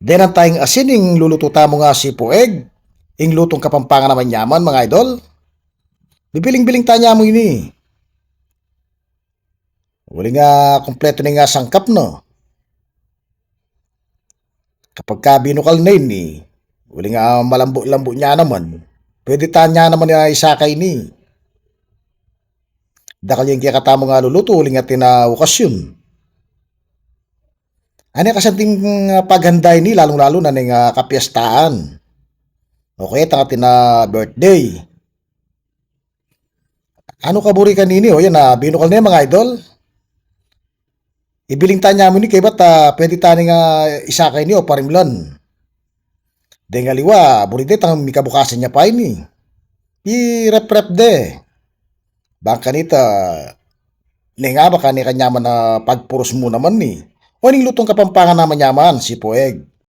Denan tayong asin, ing luluto mo nga si Pueg. Ing lutong kapampangan naman yaman, mga idol. Bibiling-biling tanya mo ini. Uli nga, kompleto na nga sangkap, no? Kapag ka binukal na yun, uli nga malambo-lambo niya naman. Pwede tanya naman na isakay ni. Dakal yung kaya katamo nga luluto, uli nga tinawakasyon. Ano kasanting paghanday ni, lalong-lalo na ng kapiestaan. Okay, tanga tina birthday. Ano kaburi kanini? O yan na, binukal na yan, mga idol. Ibiling tanya mo ni kay ba't pwede tani nga isakay niyo parimlan. Dengaliwa, buri de tang mikabukasan niya pa ini. I-rep-rep de. Bangka nita, nga ba kani kanyaman na pagpuros mo naman ni. O ning lutong kapampangan naman yaman, si Poeg.